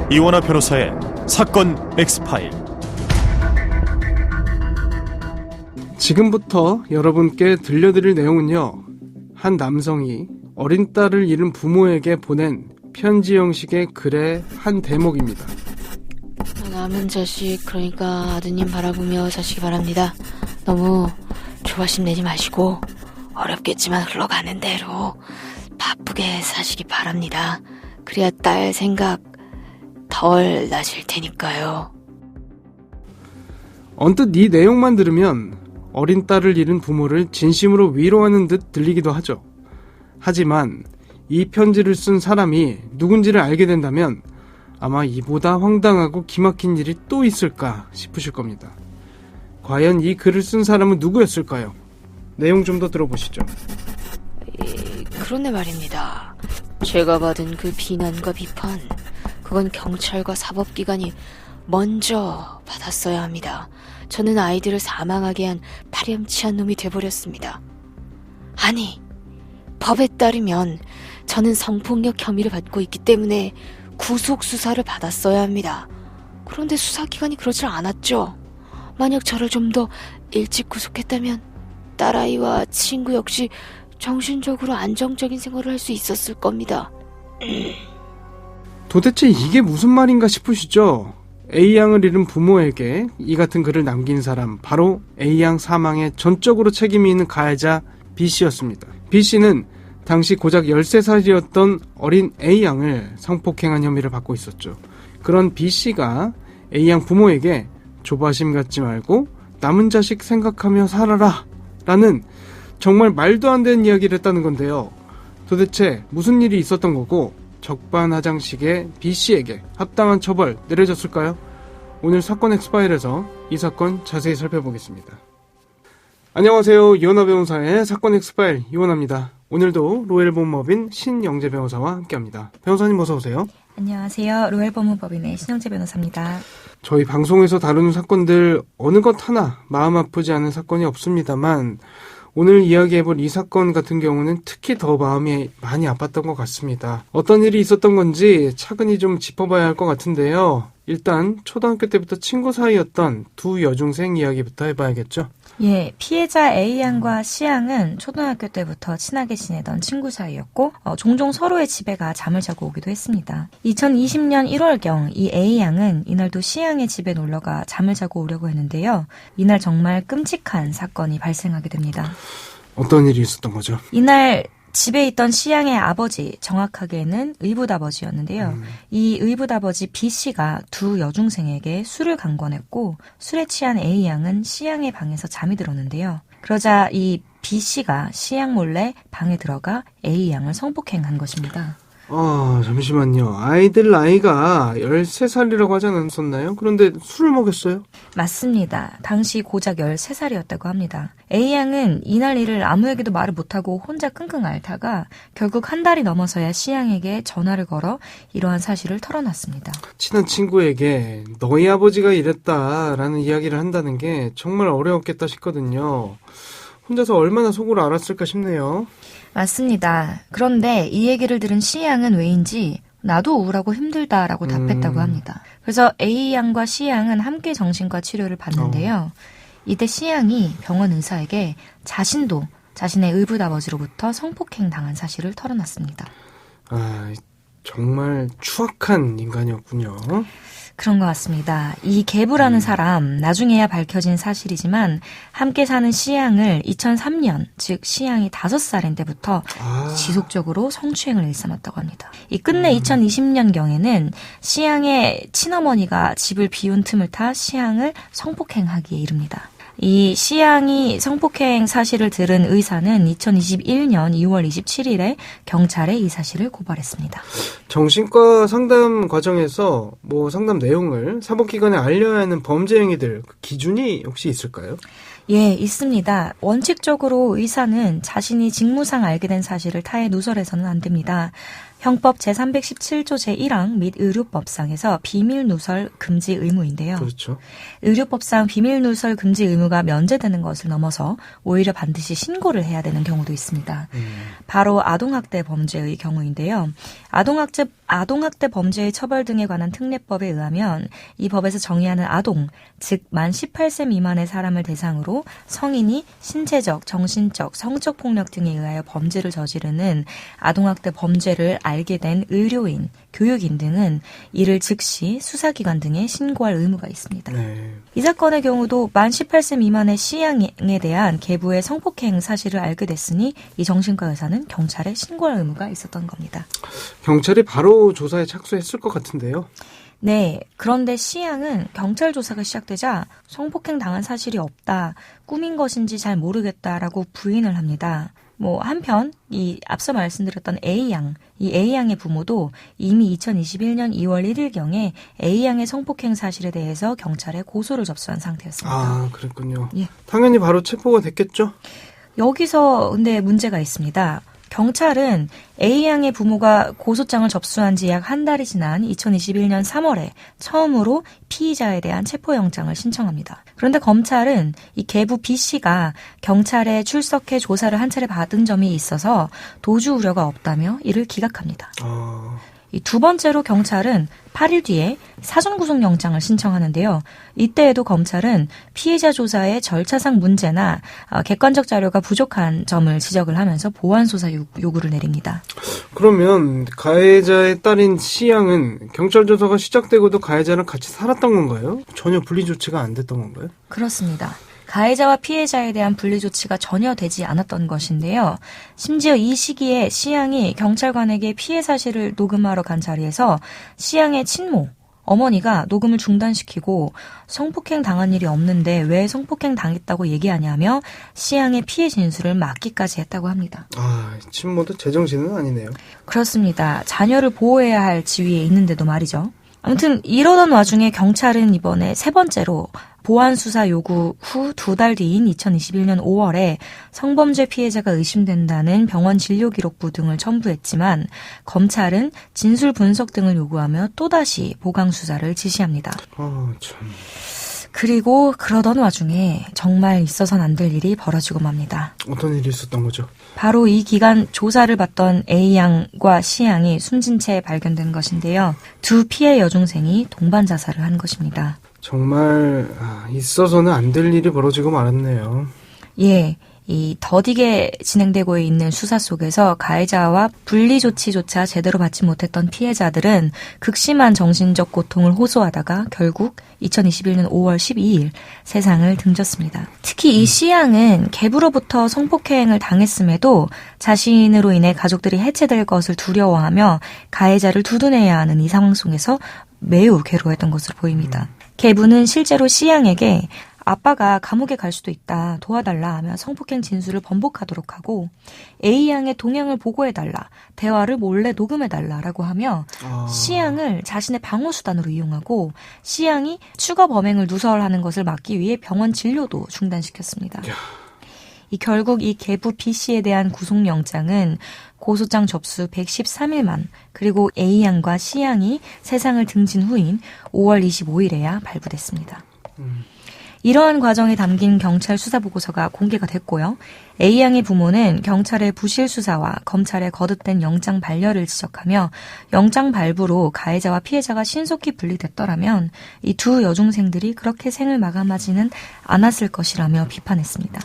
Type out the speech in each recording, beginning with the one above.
이원하 변호사의 사건 X파일. 지금부터 여러분께 들려드릴 내용은요, 한 남성이 어린 딸을 잃은 부모에게 보낸 편지 형식의 글의 한 대목입니다. 남은 자식, 그러니까 아드님 바라보며 사시기 바랍니다. 너무 조바심 내지 마시고 어렵겠지만 흘러가는 대로 바쁘게 사시기 바랍니다. 그래야 딸 생각 덜 나실 테니까요. 언뜻 이 내용만 들으면 어린 딸을 잃은 부모를 진심으로 위로하는 듯 들리기도 하죠. 하지만 이 편지를 쓴 사람이 누군지를 알게 된다면 아마 이보다 황당하고 기막힌 일이 또 있을까 싶으실 겁니다. 과연 이 글을 쓴 사람은 누구였을까요? 내용 좀 더 들어보시죠. 그런데 말입니다. 제가 받은 그 비난과 비판, 그건 경찰과 사법기관이 먼저 받았어야 합니다. 저는 아이들을 사망하게 한 파렴치한 놈이 돼버렸습니다. 아니, 법에 따르면 저는 성폭력 혐의를 받고 있기 때문에 구속수사를 받았어야 합니다. 그런데 수사기관이 그러질 않았죠. 만약 저를 좀 더 일찍 구속했다면 딸아이와 친구 역시 정신적으로 안정적인 생활을 할 수 있었을 겁니다. 도대체 이게 무슨 말인가 싶으시죠? A양을 잃은 부모에게 이 같은 글을 남긴 사람, 바로 A양 사망에 전적으로 책임이 있는 가해자 B씨였습니다. B씨는 당시 고작 13살이었던 어린 A양을 성폭행한 혐의를 받고 있었죠. 그런 B씨가 A양 부모에게 조바심 갖지 말고 남은 자식 생각하며 살아라 라는 정말 말도 안 되는 이야기를 했다는 건데요. 도대체 무슨 일이 있었던 거고 적반하장식의 B씨에게 합당한 처벌 내려졌을까요? 오늘 사건 엑스파일에서 이 사건 자세히 살펴보겠습니다. 안녕하세요. 이원하 변호사의 사건 엑스파일 이원하입니다. 오늘도 로엘법무법인 신영재 변호사와 함께합니다. 변호사님 어서 오세요. 안녕하세요. 로엘법무법인의 신영재 변호사입니다. 저희 방송에서 다루는 사건들 어느 것 하나 마음 아프지 않은 사건이 없습니다만 오늘 이야기해볼 이 사건 같은 경우는 특히 더 마음이 많이 아팠던 것 같습니다. 어떤 일이 있었던 건지 차근히 좀 짚어봐야 할 것 같은데요. 일단 초등학교 때부터 친구 사이였던 두 여중생 이야기부터 해봐야겠죠? 예, 피해자 A양과 C양은 초등학교 때부터 친하게 지내던 친구 사이였고 종종 서로의 집에 가 잠을 자고 오기도 했습니다. 2020년 1월경 이 A양은 이날도 C양의 집에 놀러가 잠을 자고 오려고 했는데요. 이날 정말 끔찍한 사건이 발생하게 됩니다. 어떤 일이 있었던 거죠? 이날 집에 있던 C양의 아버지, 정확하게는 의붓아버지였는데요. 이 의붓아버지 B씨가 두 여중생에게 술을 강권했고 술에 취한 A양은 C양의 방에서 잠이 들었는데요. 그러자 이 B씨가 C양 몰래 방에 들어가 A양을 성폭행한 것입니다. 잠시만요. 아이들 나이가 13살이라고 하지 않았었나요? 그런데 술을 먹였어요? 맞습니다. 당시 고작 13살이었다고 합니다. A양은 이날 일을 아무에게도 말을 못하고 혼자 끙끙 앓다가 결국 한 달이 넘어서야 C양에게 전화를 걸어 이러한 사실을 털어놨습니다. 친한 친구에게 너희 아버지가 이랬다라는 이야기를 한다는 게 정말 어려웠겠다 싶거든요. 혼자서 얼마나 속으로 알았을까 싶네요. 맞습니다. 그런데 이 얘기를 들은 C양은 왜인지 나도 우울하고 힘들다라고 답했다고 합니다. 그래서 A양과 C양은 함께 정신과 치료를 받는데요. 이때 C양이 병원 의사에게 자신도 자신의 의붓아버지로부터 성폭행 당한 사실을 털어놨습니다. 정말 추악한 인간이었군요. 그런 것 같습니다. 이 계부라는 사람, 나중에야 밝혀진 사실이지만 함께 사는 C양을 2003년, 즉 C양이 5살인 때부터 지속적으로 성추행을 일삼았다고 합니다. 이 끝내 2020년경에는 C양의 친어머니가 집을 비운 틈을 타 C양을 성폭행하기에 이릅니다. 이 C양이 성폭행 사실을 들은 의사는 2021년 2월 27일에 경찰에 이 사실을 고발했습니다. 정신과 상담 과정에서 상담 내용을 사법기관에 알려야 하는 범죄 행위들 기준이 혹시 있을까요? 예, 있습니다. 원칙적으로 의사는 자신이 직무상 알게 된 사실을 타의 누설해서는 안 됩니다. 형법 제317조 제1항 및 의료법상에서 비밀 누설 금지 의무인데요. 그렇죠. 의료법상 비밀 누설 금지 의무가 면제되는 것을 넘어서 오히려 반드시 신고를 해야 되는 경우도 있습니다. 바로 아동학대 범죄의 경우인데요. 아동학대 범죄의 처벌 등에 관한 특례법에 의하면 이 법에서 정의하는 아동, 즉 만 18세 미만의 사람을 대상으로 성인이 신체적, 정신적, 성적 폭력 등에 의하여 범죄를 저지르는 아동학대 범죄를 알게 된 의료인, 교육인 등은 이를 즉시 수사기관 등에 신고할 의무가 있습니다. 네. 이 사건의 경우도 만 18세 미만의 시향에 대한 계부의 성폭행 사실을 알게 됐으니 이 정신과 의사는 경찰에 신고할 의무가 있었던 겁니다. 경찰이 바로 조사에 착수했을 것 같은데요. 네, 그런데 시향은 경찰 조사가 시작되자 성폭행 당한 사실이 없다, 꾸민 것인지 잘 모르겠다라고 부인을 합니다. 한편 이 앞서 말씀드렸던 A양, 이 A양의 부모도 이미 2021년 2월 1일경에 A양의 성폭행 사실에 대해서 경찰에 고소를 접수한 상태였습니다. 아, 그랬군요. 예. 당연히 바로 체포가 됐겠죠? 여기서 근데 문제가 있습니다. 경찰은 A양의 부모가 고소장을 접수한 지 약 한 달이 지난 2021년 3월에 처음으로 피의자에 대한 체포영장을 신청합니다. 그런데 검찰은 이 계부 B씨가 경찰에 출석해 조사를 한 차례 받은 점이 있어서 도주 우려가 없다며 이를 기각합니다. 이 두 번째로 경찰은 8일 뒤에 사전 구속영장을 신청하는데요. 이때에도 검찰은 피해자 조사의 절차상 문제나 객관적 자료가 부족한 점을 지적을 하면서 보완수사 요구를 내립니다. 그러면 가해자의 딸인 시양은 경찰 조사가 시작되고도 가해자랑 같이 살았던 건가요? 전혀 분리 조치가 안 됐던 건가요? 그렇습니다. 가해자와 피해자에 대한 분리 조치가 전혀 되지 않았던 것인데요. 심지어 이 시기에 시양이 경찰관에게 피해 사실을 녹음하러 간 자리에서 시양의 친모, 어머니가 녹음을 중단시키고 성폭행 당한 일이 없는데 왜 성폭행 당했다고 얘기하냐며 시양의 피해 진술을 막기까지 했다고 합니다. 친모도 제정신은 아니네요. 그렇습니다. 자녀를 보호해야 할 지위에 있는데도 말이죠. 아무튼 이러던 와중에 경찰은 이번에 세 번째로 보완수사 요구 후 2달 뒤인 2021년 5월에 성범죄 피해자가 의심된다는 병원 진료기록부 등을 첨부했지만 검찰은 진술 분석 등을 요구하며 또다시 보강수사를 지시합니다. 참. 그리고 그러던 와중에 정말 있어서는 안 될 일이 벌어지고 맙니다. 어떤 일이 있었던 거죠? 바로 이 기간 조사를 받던 A양과 C양이 숨진 채 발견된 것인데요. 두 피해 여중생이 동반 자살을 한 것입니다. 정말 있어서는 안 될 일이 벌어지고 말았네요. 예, 이 더디게 진행되고 있는 수사 속에서 가해자와 분리 조치조차 제대로 받지 못했던 피해자들은 극심한 정신적 고통을 호소하다가 결국 2021년 5월 12일 세상을 등졌습니다. 특히 이 C양은 계부로부터 성폭행을 당했음에도 자신으로 인해 가족들이 해체될 것을 두려워하며 가해자를 두둔해야 하는 이 상황 속에서 매우 괴로워했던 것으로 보입니다. 계부는 실제로 C양에게 아빠가 감옥에 갈 수도 있다, 도와달라 하며 성폭행 진술을 번복하도록 하고 A양의 동향을 보고해달라, 대화를 몰래 녹음해달라라고 하며 C양을 자신의 방어수단으로 이용하고 C양이 추가 범행을 누설하는 것을 막기 위해 병원 진료도 중단시켰습니다. 결국 이 계부 B씨에 대한 구속영장은 고소장 접수 113일만 그리고 A양과 C양이 세상을 등진 후인 5월 25일에야 발부됐습니다. 이러한 과정에 담긴 경찰 수사보고서가 공개가 됐고요. A양의 부모는 경찰의 부실 수사와 검찰의 거듭된 영장 반려를 지적하며 영장 발부로 가해자와 피해자가 신속히 분리됐더라면 이 두 여중생들이 그렇게 생을 마감하지는 않았을 것이라며 비판했습니다.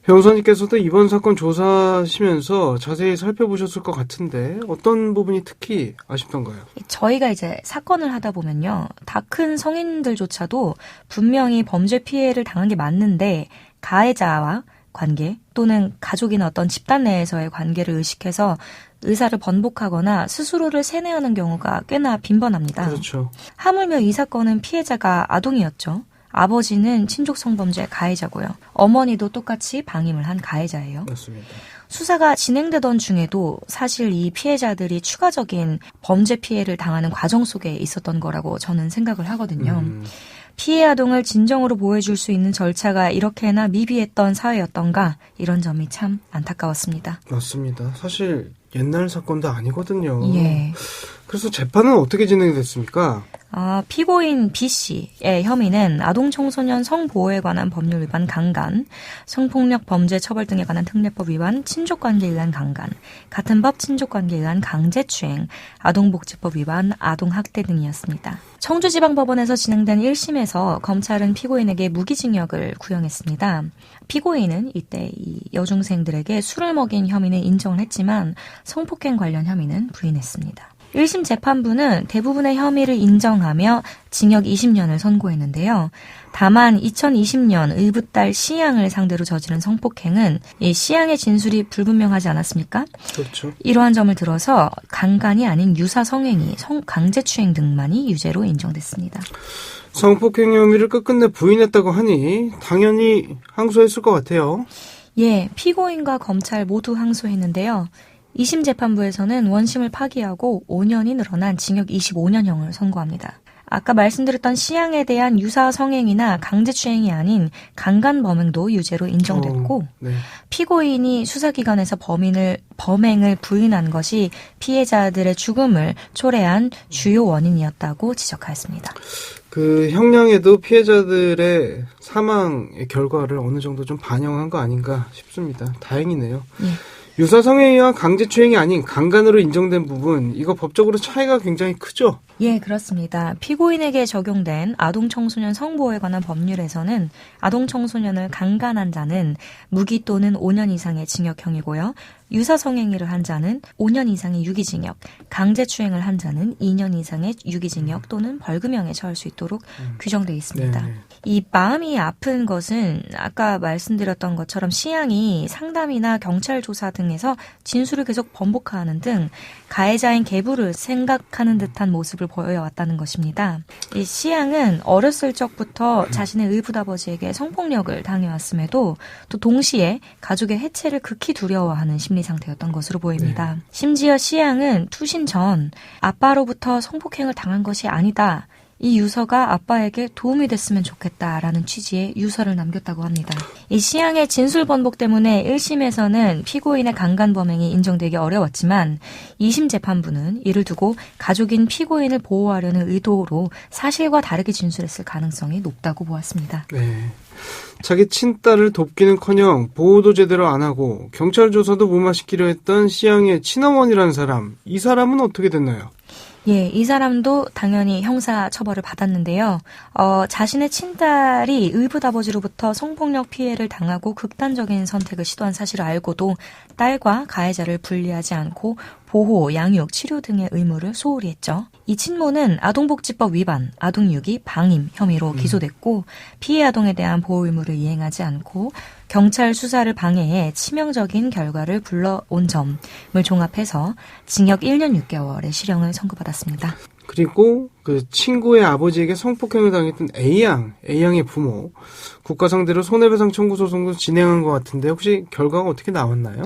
변호사님께서도 이번 사건 조사하시면서 자세히 살펴보셨을 것 같은데 어떤 부분이 특히 아쉽던가요? 저희가 이제 사건을 하다 보면요. 다 큰 성인들조차도 분명히 범죄 피해를 당한 게 맞는데 가해자와 관계 또는 가족이나 어떤 집단 내에서의 관계를 의식해서 의사를 번복하거나 스스로를 세뇌하는 경우가 꽤나 빈번합니다. 그렇죠. 하물며 이 사건은 피해자가 아동이었죠. 아버지는 친족 성범죄 가해자고요. 어머니도 똑같이 방임을 한 가해자예요. 맞습니다. 수사가 진행되던 중에도 사실 이 피해자들이 추가적인 범죄 피해를 당하는 과정 속에 있었던 거라고 저는 생각을 하거든요. 피해 아동을 진정으로 보호해줄 수 있는 절차가 이렇게나 미비했던 사회였던가 이런 점이 참 안타까웠습니다. 맞습니다. 사실 옛날 사건도 아니거든요. 예. 그래서 재판은 어떻게 진행이 됐습니까? 피고인 B씨의 혐의는 아동청소년 성보호에 관한 법률 위반 강간, 성폭력 범죄 처벌 등에 관한 특례법 위반, 친족관계에 의한 강간, 같은 법 친족관계에 의한 강제추행, 아동복지법 위반, 아동학대 등이었습니다. 청주지방법원에서 진행된 1심에서 검찰은 피고인에게 무기징역을 구형했습니다. 피고인은 이때 이 여중생들에게 술을 먹인 혐의는 인정을 했지만 성폭행 관련 혐의는 부인했습니다. 1심 재판부는 대부분의 혐의를 인정하며 징역 20년을 선고했는데요. 다만 2020년 의붓딸 C양을 상대로 저지른 성폭행은 이 C양의 진술이 불분명하지 않았습니까? 그렇죠. 이러한 점을 들어서 강간이 아닌 유사 성행위, 강제추행 등만이 유죄로 인정됐습니다. 성폭행 혐의를 끝끝내 부인했다고 하니 당연히 항소했을 것 같아요. 예, 피고인과 검찰 모두 항소했는데요. 2심 재판부에서는 원심을 파기하고 5년이 늘어난 징역 25년형을 선고합니다. 아까 말씀드렸던 C양에 대한 유사 성행위나 강제추행이 아닌 강간범행도 유죄로 인정됐고 네. 피고인이 수사기관에서 범행을 부인한 것이 피해자들의 죽음을 초래한 주요 원인이었다고 지적하였습니다. 그 형량에도 피해자들의 사망의 결과를 어느 정도 좀 반영한 거 아닌가 싶습니다. 다행이네요. 예. 유사성행위와 강제추행이 아닌 강간으로 인정된 부분, 이거 법적으로 차이가 굉장히 크죠? 예, 그렇습니다. 피고인에게 적용된 아동청소년 성보호에 관한 법률에서는 아동청소년을 강간한 자는 무기 또는 5년 이상의 징역형이고요. 유사성행위를 한 자는 5년 이상의 유기징역, 강제추행을 한 자는 2년 이상의 유기징역 또는 벌금형에 처할 수 있도록 규정되어 있습니다. 네. 이 마음이 아픈 것은 아까 말씀드렸던 것처럼 C양이 상담이나 경찰 조사 등에서 진술을 계속 번복하는 등 가해자인 계부를 생각하는 듯한 모습을 보여왔다는 것입니다. 이 C양은 어렸을 적부터 자신의 의붓아버지에게 성폭력을 당해왔음에도 또 동시에 가족의 해체를 극히 두려워하는 심리 상태였던 것으로 보입니다. 심지어 C양은 투신 전 아빠로부터 성폭행을 당한 것이 아니다. 이 유서가 아빠에게 도움이 됐으면 좋겠다라는 취지의 유서를 남겼다고 합니다. 이 C양의 진술 번복 때문에 1심에서는 피고인의 강간 범행이 인정되기 어려웠지만 2심 재판부는 이를 두고 가족인 피고인을 보호하려는 의도로 사실과 다르게 진술했을 가능성이 높다고 보았습니다. 네. 자기 친딸을 돕기는커녕 보호도 제대로 안 하고 경찰 조사도 무마시키려 했던 C양의 친어머니라는 사람, 이 사람은 어떻게 됐나요? 예, 이 사람도 당연히 형사 처벌을 받았는데요. 자신의 친딸이 의붓아버지로부터 성폭력 피해를 당하고 극단적인 선택을 시도한 사실을 알고도 딸과 가해자를 분리하지 않고 보호, 양육, 치료 등의 의무를 소홀히 했죠. 이 친모는 아동복지법 위반, 아동유기, 방임 혐의로 기소됐고 피해 아동에 대한 보호 의무를 이행하지 않고 경찰 수사를 방해해 치명적인 결과를 불러온 점을 종합해서 징역 1년 6개월의 실형을 선고받았습니다. 그리고 그 친구의 아버지에게 성폭행을 당했던 A양의 부모, 국가 상대로 손해배상 청구 소송도 진행한 것 같은데 혹시 결과가 어떻게 나왔나요?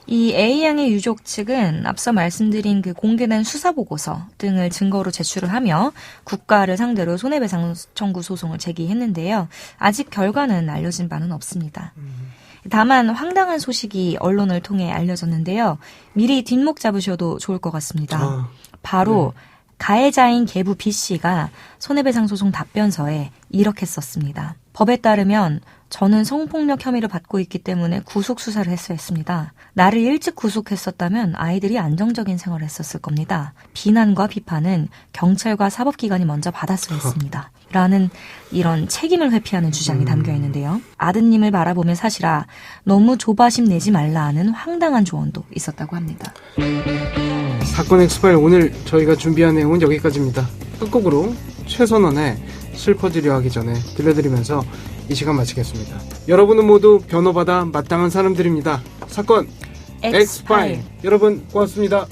이 A양의 유족 측은 앞서 말씀드린 그 공개된 수사보고서 등을 증거로 제출을 하며 국가를 상대로 손해배상 청구 소송을 제기했는데요. 아직 결과는 알려진 바는 없습니다. 다만 황당한 소식이 언론을 통해 알려졌는데요. 미리 뒷목 잡으셔도 좋을 것 같습니다. 바로 가해자인 계부 B씨가 손해배상 소송 답변서에 이렇게 썼습니다. 법에 따르면 저는 성폭력 혐의를 받고 있기 때문에 구속 수사를 했어야 했습니다. 나를 일찍 구속했었다면 아이들이 안정적인 생활을 했었을 겁니다. 비난과 비판은 경찰과 사법기관이 먼저 받았어야 했습니다. 라는 이런 책임을 회피하는 주장이 담겨 있는데요. 아드님을 바라보며 사시라, 너무 조바심 내지 말라 하는 황당한 조언도 있었다고 합니다. 사건 엑스파일 오늘 저희가 준비한 내용은 여기까지입니다. 끝곡으로 최선원의 슬퍼지려 하기 전에 들려드리면서 이 시간 마치겠습니다. 여러분은 모두 변호받아 마땅한 사람들입니다. 사건 엑스파일 여러분 고맙습니다.